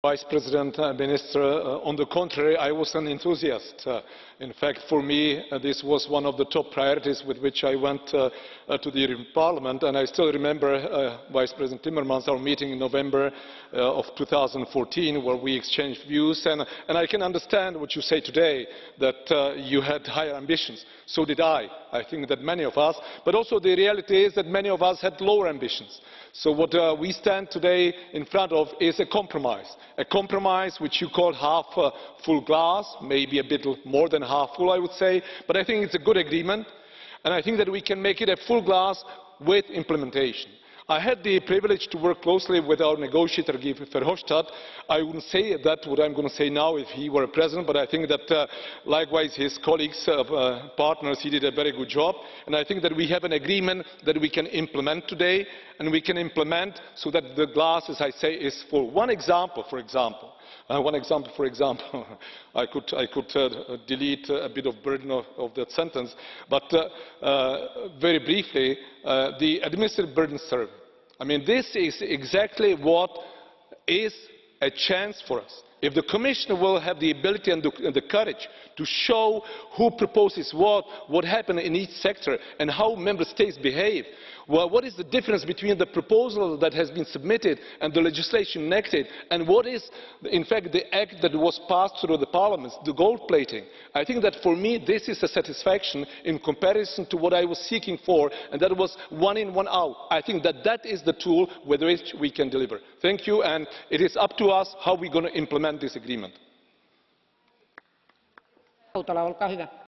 Vice President, Minister, on the contrary, I was an enthusiast. In fact, for me, this was one of the top priorities with which I went to the European Parliament, and I still remember, Vice President Timmermans, our meeting in November of 2014, where we exchanged views, and I can understand what you say today, that you had higher ambitions. So did I think that many of us, but also the reality is that many of us had lower ambitions. So what we stand today in front of is a compromise which you call half full glass, maybe a bit more than half full, I would say, but I think it's a good agreement, and I think that we can make it a full glass with implementation. I had the privilege to work closely with our negotiator, Guy Verhofstadt. I wouldn't say that what I'm going to say now if he were president, but I think that likewise his colleagues, partners, he did a very good job. And I think that we have an agreement that we can implement today, and we can implement so that the glass, as I say, is full. One example, for example, I could delete a bit of burden of that sentence, but very briefly, the administrative burden survey. I mean, this is exactly what is a chance for us. If the Commissioner will have the ability and the courage to show who proposes what happened in each sector and how Member States behave, well, what is the difference between the proposal that has been submitted and the legislation enacted, and what is, in fact, the act that was passed through the Parliament, the gold plating? I think that for me this is a satisfaction in comparison to what I was seeking for, and that was one in, one out. I think that that is the tool with which we can deliver. Thank you, and it is up to us how we are going to implement this agreement.